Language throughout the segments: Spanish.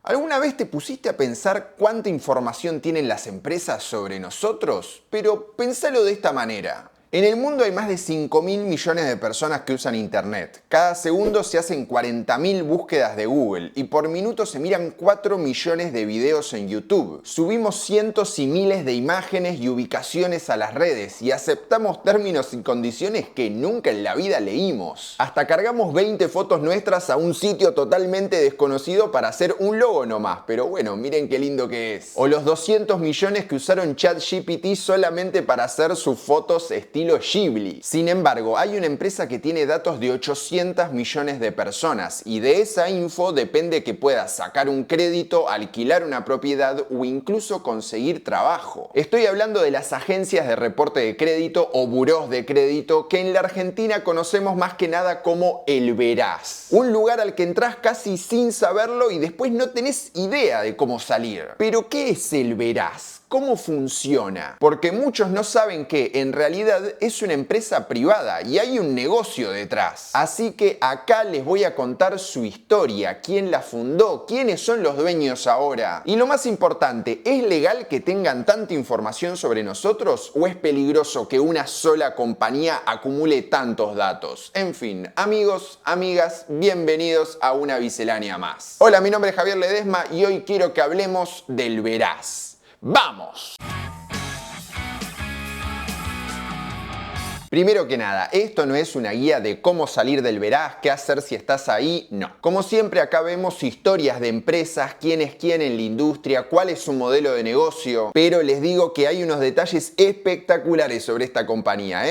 ¿Alguna vez te pusiste a pensar cuánta información tienen las empresas sobre nosotros? Pero pensalo de esta manera. En el mundo hay más de 5.000 millones de personas que usan Internet. Cada segundo se hacen 40.000 búsquedas de Google y por minuto se miran 4 millones de videos en YouTube. Subimos cientos y miles de imágenes y ubicaciones a las redes y aceptamos términos y condiciones que nunca en la vida leímos. Hasta cargamos 20 fotos nuestras a un sitio totalmente desconocido para hacer un logo nomás, pero bueno, miren qué lindo que es. O los 200 millones que usaron ChatGPT solamente para hacer sus fotos estilo Ghibli. Sin embargo, hay una empresa que tiene datos de 800 millones de personas y de esa info depende que puedas sacar un crédito, alquilar una propiedad o incluso conseguir trabajo. Estoy hablando de las agencias de reporte de crédito o burós de crédito que en la Argentina conocemos más que nada como el Veraz. Un lugar al que entras casi sin saberlo y después no tenés idea de cómo salir. Pero ¿qué es el Veraz? ¿Cómo funciona? Porque muchos no saben que en realidad es una empresa privada y hay un negocio detrás. Así que acá les voy a contar su historia, quién la fundó, quiénes son los dueños ahora. Y lo más importante, ¿es legal que tengan tanta información sobre nosotros o es peligroso que una sola compañía acumule tantos datos? En fin, amigos, amigas, bienvenidos a una miscelánea más. Hola, mi nombre es Javier Ledesma y hoy quiero que hablemos del Veraz. ¡Vamos! Primero que nada, esto no es una guía de cómo salir del Veraz, qué hacer si estás ahí, no. Como siempre acá vemos historias de empresas, quién es quién en la industria, cuál es su modelo de negocio, pero les digo que hay unos detalles espectaculares sobre esta compañía,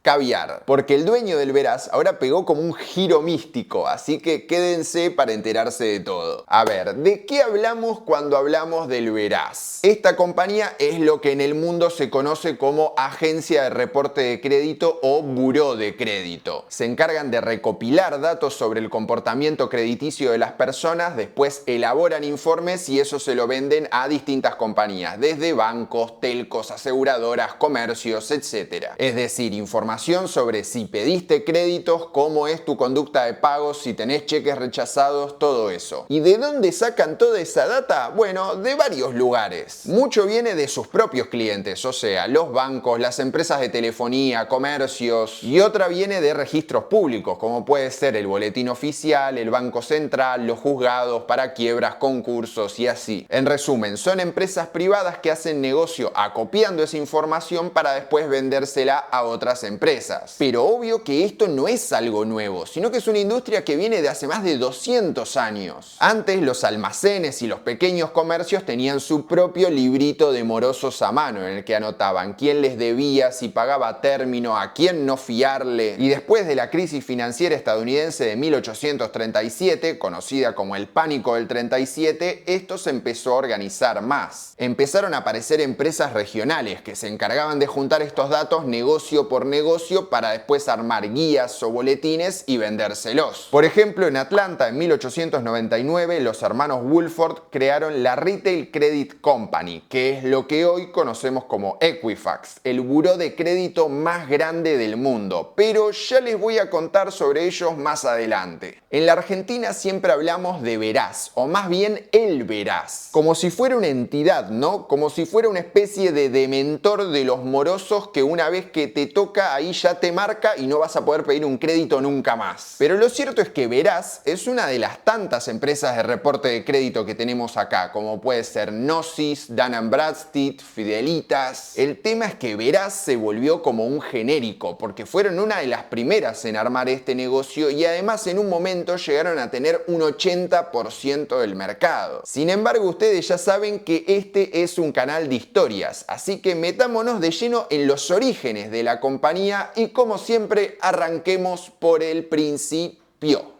Caviar, porque el dueño del Veraz ahora pegó como un giro místico, así que quédense para enterarse de todo. A ver, ¿de qué hablamos cuando hablamos del Veraz? Esta compañía es lo que en el mundo se conoce como agencia de reporte de crédito o buró de crédito. Se encargan de recopilar datos sobre el comportamiento crediticio de las personas, después elaboran informes y eso se lo venden a distintas compañías, desde bancos, telcos, aseguradoras, comercios, etc. Es decir, información sobre si pediste créditos, cómo es tu conducta de pagos, si tenés cheques rechazados, todo eso. ¿Y de dónde sacan toda esa data? Bueno, de varios lugares. Mucho viene de sus propios clientes, o sea, los bancos, las empresas de telefonía, comercios, y otra viene de registros públicos, como puede ser el boletín oficial, el Banco Central, los juzgados para quiebras, concursos y así. En resumen, son empresas privadas que hacen negocio acopiando esa información para después vendérsela a otras empresas. Pero obvio que esto no es algo nuevo, sino que es una industria que viene de hace más de 200 años. Antes los almacenes y los pequeños comercios tenían su propio librito de morosos a mano en el que anotaban quién les debía, si pagaba a término, a quién no fiarle. Y después de la crisis financiera estadounidense de 1837, conocida como el Pánico del 37, esto se empezó a organizar más. Empezaron a aparecer empresas regionales que se encargaban de juntar estos datos negocio por negocio para después armar guías o boletines y vendérselos. Por ejemplo, en Atlanta, en 1899, los hermanos Woolford crearon la Retail Credit Company, que es lo que hoy conocemos como Equifax, el buró de crédito más grande del mundo, pero ya les voy a contar sobre ellos más adelante. En la Argentina siempre hablamos de Veraz, o más bien el Veraz, como si fuera una entidad, ¿no? Como si fuera una especie de dementor de los morosos que una vez que te toca ahí ya te marca y no vas a poder pedir un crédito nunca más. Pero lo cierto es que Veraz es una de las tantas empresas de reporte de crédito que tenemos acá, como puede ser Gnosis, Dun & Bradstreet, Fidelitas. El tema es que Veraz se volvió como un genérico, porque fueron una de las primeras en armar este negocio y además en un momento llegaron a tener un 80% del mercado. Sin embargo, ustedes ya saben que este es un canal de historias, así que metámonos de lleno en los orígenes de la compañía y como siempre arranquemos por el principio.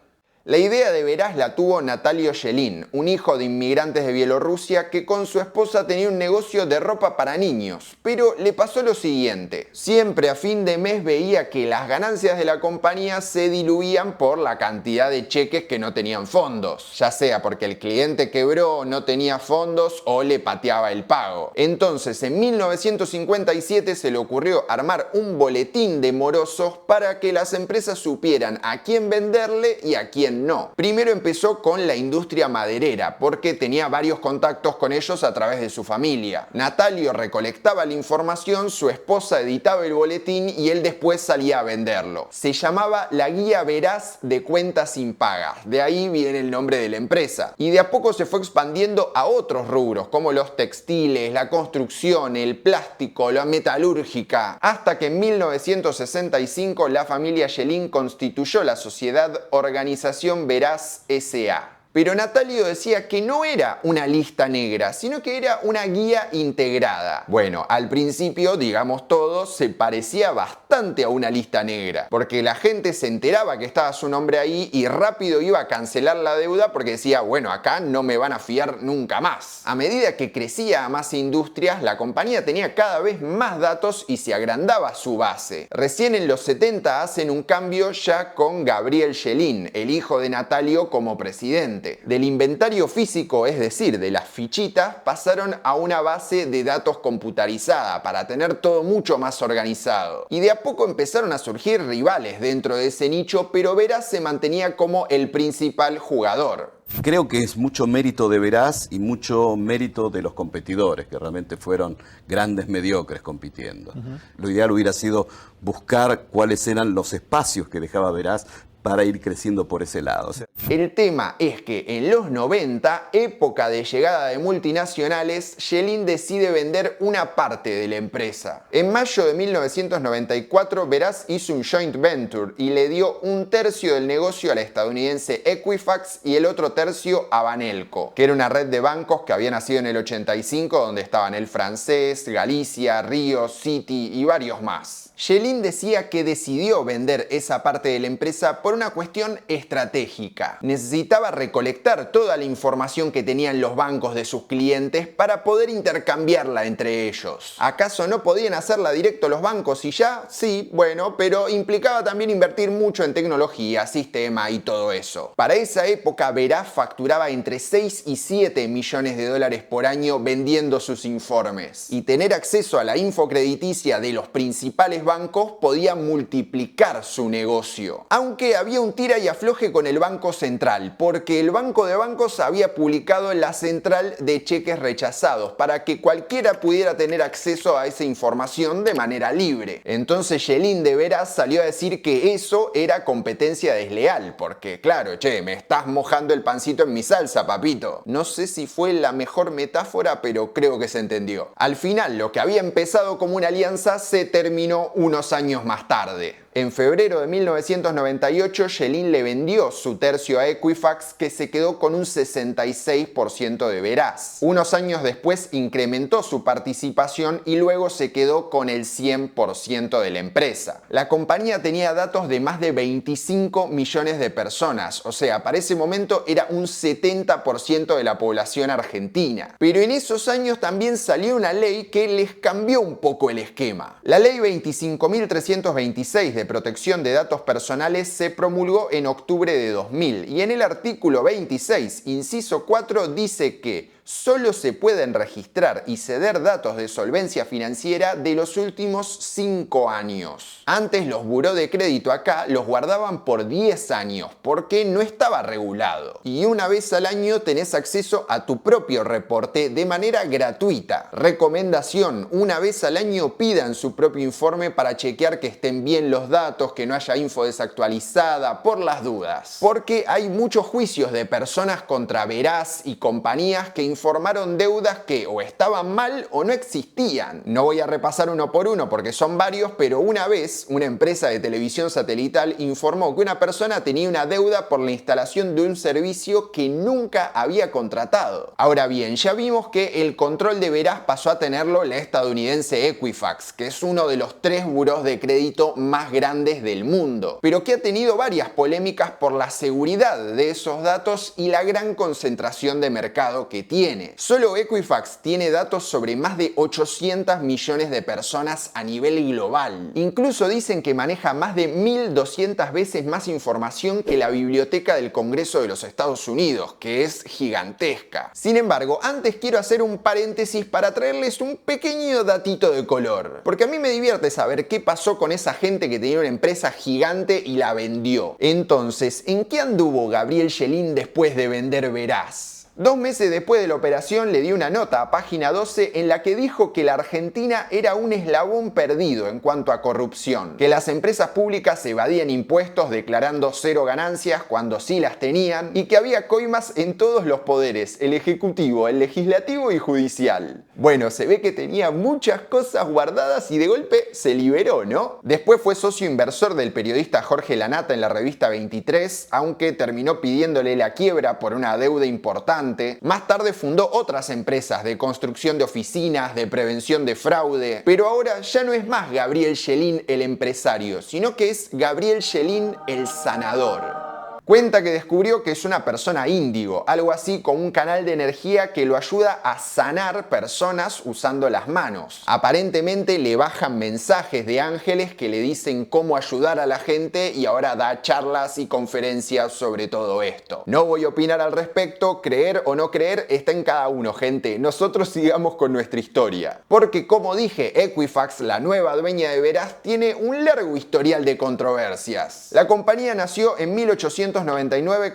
La idea de Veraz la tuvo Natalio Yelin, un hijo de inmigrantes de Bielorrusia que con su esposa tenía un negocio de ropa para niños, pero le pasó lo siguiente. Siempre a fin de mes veía que las ganancias de la compañía se diluían por la cantidad de cheques que no tenían fondos, ya sea porque el cliente quebró, no tenía fondos o le pateaba el pago. Entonces en 1957 se le ocurrió armar un boletín de morosos para que las empresas supieran a quién venderle y a quién también no. Primero empezó con la industria maderera, porque tenía varios contactos con ellos a través de su familia. Natalio recolectaba la información, su esposa editaba el boletín y él después salía a venderlo. Se llamaba la Guía Veraz de Cuentas Impagas, de ahí viene el nombre de la empresa. Y de a poco se fue expandiendo a otros rubros, como los textiles, la construcción, el plástico, la metalúrgica, hasta que en 1965 la familia Schelin constituyó la sociedad Organización Veraz S.A. Pero Natalio decía que no era una lista negra, sino que era una guía integrada. Bueno, al principio, digamos todos, se parecía bastante a una lista negra, porque la gente se enteraba que estaba su nombre ahí y rápido iba a cancelar la deuda porque decía, bueno, acá no me van a fiar nunca más. A medida que crecía a más industrias, la compañía tenía cada vez más datos y se agrandaba su base. Recién en los 70 hacen un cambio ya con Gabriel Schelin, el hijo de Natalio, como presidente. Del inventario físico, es decir, de las fichitas, pasaron a una base de datos computarizada para tener todo mucho más organizado. Y de a poco empezaron a surgir rivales dentro de ese nicho, pero Veraz se mantenía como el principal jugador. Creo que es mucho mérito de Veraz y mucho mérito de los competidores, que realmente fueron grandes mediocres compitiendo. Lo ideal hubiera sido buscar cuáles eran los espacios que dejaba Veraz para ir creciendo por ese lado. El tema es que en los 90, época de llegada de multinacionales, Schelin decide vender una parte de la empresa. En mayo de 1994, Veraz hizo un joint venture y le dio un tercio del negocio a la estadounidense Equifax y el otro tercio a Banelco, que era una red de bancos que había nacido en el 85, donde estaban el Francés, Galicia, Río, Citi y varios más. Schelin decía que decidió vender esa parte de la empresa por una cuestión estratégica. Necesitaba recolectar toda la información que tenían los bancos de sus clientes para poder intercambiarla entre ellos. ¿Acaso no podían hacerla directo los bancos y ya? Sí, bueno, pero implicaba también invertir mucho en tecnología, sistema y todo eso. Para esa época, Veraz facturaba entre 6 y 7 millones de dólares por año vendiendo sus informes. Y tener acceso a la info crediticia de los principales bancos podía multiplicar su negocio. Aunque había un tira y afloje con el Banco Central, porque el Banco de Bancos había publicado la central de cheques rechazados para que cualquiera pudiera tener acceso a esa información de manera libre. Entonces Schelin de Veraz salió a decir que eso era competencia desleal, porque claro, che, me estás mojando el pancito en mi salsa, papito. No sé si fue la mejor metáfora, pero creo que se entendió. Al final, lo que había empezado como una alianza se terminó unos años más tarde. En febrero de 1998, Schelin le vendió su tercio a Equifax, que se quedó con un 66% de Veraz. Unos años después incrementó su participación y luego se quedó con el 100% de la empresa. La compañía tenía datos de más de 25 millones de personas, o sea, para ese momento era un 70% de la población argentina. Pero en esos años también salió una ley que les cambió un poco el esquema. La ley 25.326 de protección de datos personales se promulgó en octubre de 2000 y en el artículo 26, inciso 4, dice que solo se pueden registrar y ceder datos de solvencia financiera de los últimos 5 años. Antes los buró de crédito acá los guardaban por 10 años porque no estaba regulado. Y una vez al año tenés acceso a tu propio reporte de manera gratuita. Recomendación: una vez al año pidan su propio informe para chequear que estén bien los datos, que no haya info desactualizada, por las dudas. Porque hay muchos juicios de personas contra Veraz y compañías que informaron deudas que o estaban mal o no existían. No voy a repasar uno por uno porque son varios, pero una vez una empresa de televisión satelital informó que una persona tenía una deuda por la instalación de un servicio que nunca había contratado. Ahora bien, ya vimos que el control de Veraz pasó a tenerlo la estadounidense Equifax, que es uno de los 3 burós de crédito más grandes del mundo, pero que ha tenido varias polémicas por la seguridad de esos datos y la gran concentración de mercado que tiene. tiene. Solo Equifax tiene datos sobre más de 800 millones de personas a nivel global. Incluso dicen que maneja más de 1200 veces más información que la Biblioteca del Congreso de los Estados Unidos, que es gigantesca. Sin embargo, antes quiero hacer un paréntesis para traerles un pequeño datito de color, porque a mí me divierte saber qué pasó con esa gente que tenía una empresa gigante y la vendió. Entonces, ¿en qué anduvo Gabriel Shelin después de vender Veraz? 2 meses después de la operación le dio una nota a Página 12 en la que dijo que la Argentina era un eslabón perdido en cuanto a corrupción, que las empresas públicas evadían impuestos declarando 0 ganancias cuando sí las tenían y que había coimas en todos los poderes, el ejecutivo, el legislativo y judicial. Bueno, se ve que tenía muchas cosas guardadas y de golpe se liberó, ¿no? Después fue socio inversor del periodista Jorge Lanata en la revista 23, aunque terminó pidiéndole la quiebra por una deuda importante. Más tarde fundó otras empresas de construcción de oficinas, de prevención de fraude, pero ahora ya no es más Gabriel Shelin el empresario, sino que es Gabriel Shelin el sanador. Cuenta que descubrió que es una persona índigo, algo así como un canal de energía que lo ayuda a sanar personas usando las manos. Aparentemente le bajan mensajes de ángeles que le dicen cómo ayudar a la gente y ahora da charlas y conferencias sobre todo esto. No voy a opinar al respecto, creer o no creer está en cada uno, gente. Nosotros sigamos con nuestra historia. Porque como dije, Equifax, la nueva dueña de Veraz, tiene un largo historial de controversias. La compañía nació en 1899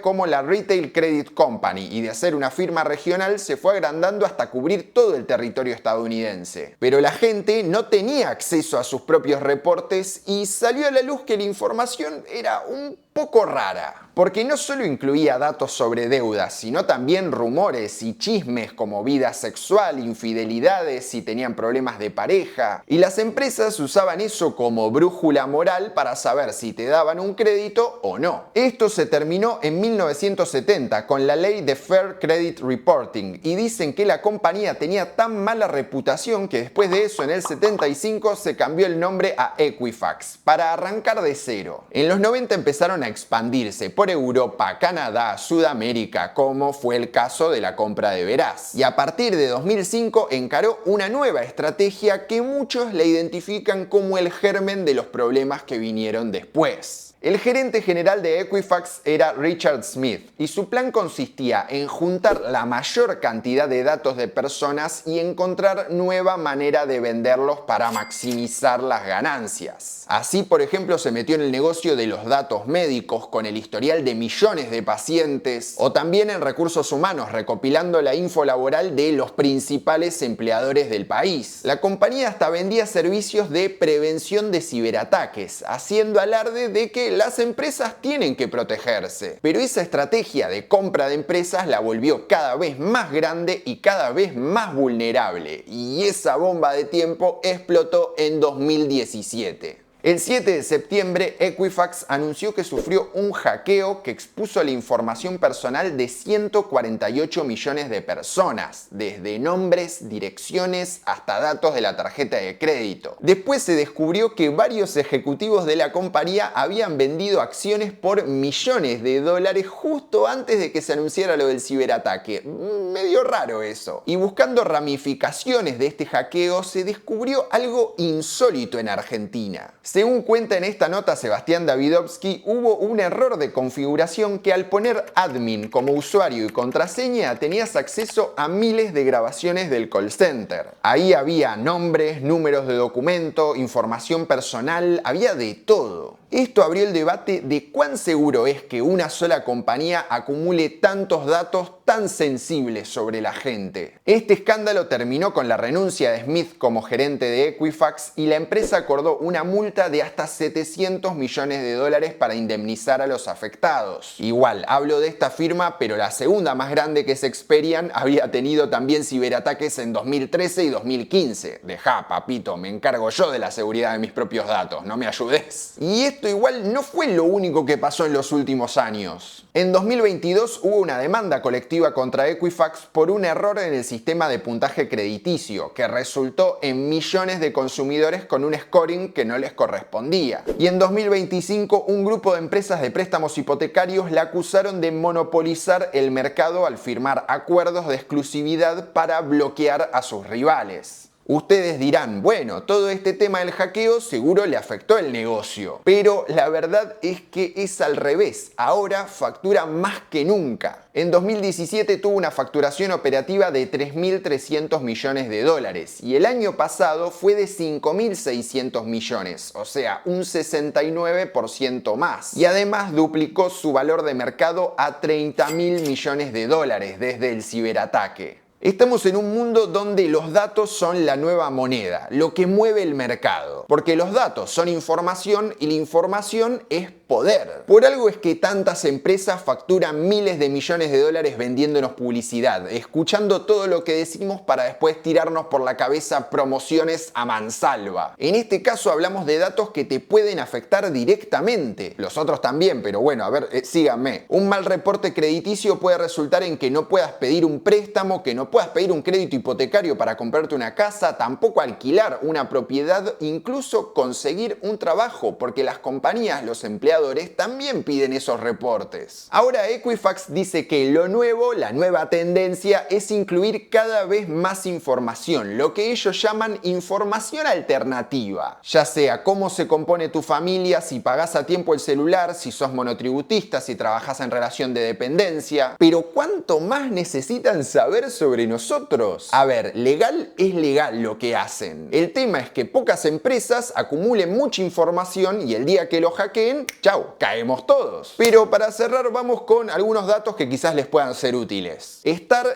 como la Retail Credit Company y de ser una firma regional se fue agrandando hasta cubrir todo el territorio estadounidense. Pero la gente no tenía acceso a sus propios reportes y salió a la luz que la información era un poco rara. Porque no solo incluía datos sobre deudas, sino también rumores y chismes como vida sexual, infidelidades, si tenían problemas de pareja. Y las empresas usaban eso como brújula moral para saber si te daban un crédito o no. Esto se terminó en 1970 con la ley de Fair Credit Reporting y dicen que la compañía tenía tan mala reputación que después de eso en el 75 se cambió el nombre a Equifax para arrancar de cero. En los 90 empezaron a expandirse por Europa, Canadá, Sudamérica, como fue el caso de la compra de Veraz. Y a partir de 2005 encaró una nueva estrategia que muchos le identifican como el germen de los problemas que vinieron después. El gerente general de Equifax era Richard Smith y su plan consistía en juntar la mayor cantidad de datos de personas y encontrar nueva manera de venderlos para maximizar las ganancias. Así, por ejemplo, se metió en el negocio de los datos médicos con el historial de millones de pacientes o también en recursos humanos recopilando la info laboral de los principales empleadores del país. La compañía hasta vendía servicios de prevención de ciberataques, haciendo alarde de que las empresas tienen que protegerse. Pero esa estrategia de compra de empresas la volvió cada vez más grande y cada vez más vulnerable. Y esa bomba de tiempo explotó en 2017. El 7 de septiembre, Equifax anunció que sufrió un hackeo que expuso la información personal de 148 millones de personas, desde nombres, direcciones hasta datos de la tarjeta de crédito. Después se descubrió que varios ejecutivos de la compañía habían vendido acciones por millones de dólares justo antes de que se anunciara lo del ciberataque. Medio raro eso. Y buscando ramificaciones de este hackeo, se descubrió algo insólito en Argentina. Según cuenta en esta nota Sebastián Davidovsky, hubo un error de configuración que al poner admin como usuario y contraseña tenías acceso a miles de grabaciones del call center. Ahí había nombres, números de documento, información personal, había de todo. Esto abrió el debate de cuán seguro es que una sola compañía acumule tantos datos tan sensibles sobre la gente. Este escándalo terminó con la renuncia de Smith como gerente de Equifax y la empresa acordó una multa de hasta 700 millones de dólares para indemnizar a los afectados. Igual, hablo de esta firma, pero la segunda más grande, que es Experian, había tenido también ciberataques en 2013 y 2015. Dejá, papito, me encargo yo de la seguridad de mis propios datos, no me ayudes. Y esto esto igual no fue lo único que pasó en los últimos años. En 2022 hubo una demanda colectiva contra Equifax por un error en el sistema de puntaje crediticio, que resultó en millones de consumidores con un scoring que no les correspondía. Y en 2025 un grupo de empresas de préstamos hipotecarios la acusaron de monopolizar el mercado al firmar acuerdos de exclusividad para bloquear a sus rivales. Ustedes dirán, bueno, todo este tema del hackeo seguro le afectó el negocio, pero la verdad es que es al revés, ahora factura más que nunca. En 2017 tuvo una facturación operativa de 3.300 millones de dólares y el año pasado fue de 5.600 millones, o sea, un 69% más. Y además duplicó su valor de mercado a 30.000 millones de dólares desde el ciberataque. Estamos en un mundo donde los datos son la nueva moneda, lo que mueve el mercado. Porque los datos son información y la información es poder. Por algo es que tantas empresas facturan miles de millones de dólares vendiéndonos publicidad, escuchando todo lo que decimos para después tirarnos por la cabeza promociones a mansalva. En este caso hablamos de datos que te pueden afectar directamente. Los otros también, pero bueno, a ver, síganme. Un mal reporte crediticio puede resultar en que no puedas pedir un préstamo, que no puedas pedir un crédito hipotecario para comprarte una casa, tampoco alquilar una propiedad, incluso conseguir un trabajo, porque las compañías, los empleados también piden esos reportes. Ahora Equifax dice que lo nuevo, la nueva tendencia, es incluir cada vez más información, lo que ellos llaman información alternativa. Ya sea cómo se compone tu familia, si pagás a tiempo el celular, si sos monotributista, si trabajás en relación de dependencia. Pero ¿cuánto más necesitan saber sobre nosotros? A ver, legal es legal lo que hacen. El tema es que pocas empresas acumulen mucha información y el día que lo hackeen, chau, caemos todos. Pero para cerrar vamos con algunos datos que quizás les puedan ser útiles.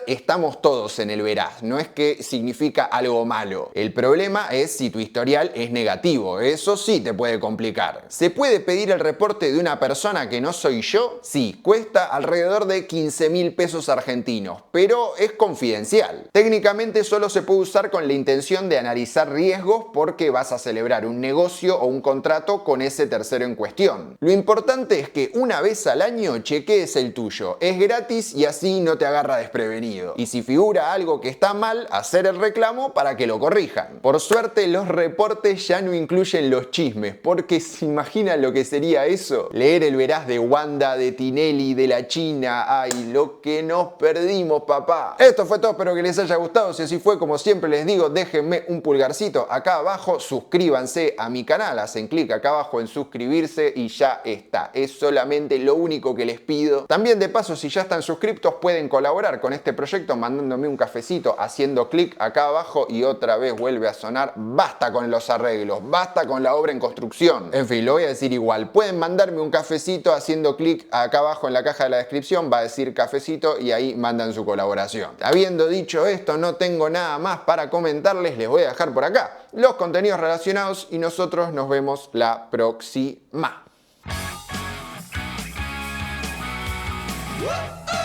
Estamos todos en el veraz, no es que significa algo malo. El problema es si tu historial es negativo, eso sí te puede complicar. ¿Se puede pedir el reporte de una persona que no soy yo? Sí, cuesta alrededor de 15.000 pesos argentinos, pero es confidencial. Técnicamente solo se puede usar con la intención de analizar riesgos porque vas a celebrar un negocio o un contrato con ese tercero en cuestión. Lo importante es que una vez al año chequees el tuyo. Es gratis y así no te agarra desprevenido. Y si figura algo que está mal, hacer el reclamo para que lo corrijan. Por suerte los reportes ya no incluyen los chismes, porque se imaginan lo que sería eso. Leer el veraz de Wanda, de Tinelli, de la China. Ay, lo que nos perdimos, papá. Esto fue todo, espero que les haya gustado. Si así fue, como siempre les digo, déjenme un pulgarcito acá abajo, suscríbanse a mi canal, hacen clic acá abajo en suscribirse y ya está. Es solamente lo único que les pido. También de paso, si ya están suscriptos, pueden colaborar con este proyecto mandándome un cafecito, haciendo clic acá abajo y otra vez vuelve a sonar. Basta con los arreglos, basta con la obra en construcción. En fin, lo voy a decir igual. Pueden mandarme un cafecito haciendo clic acá abajo en la caja de la descripción, va a decir cafecito y ahí mandan su colaboración. Habiendo dicho esto, no tengo nada más para comentarles, les voy a dejar por acá los contenidos relacionados y nosotros nos vemos la próxima. Woo!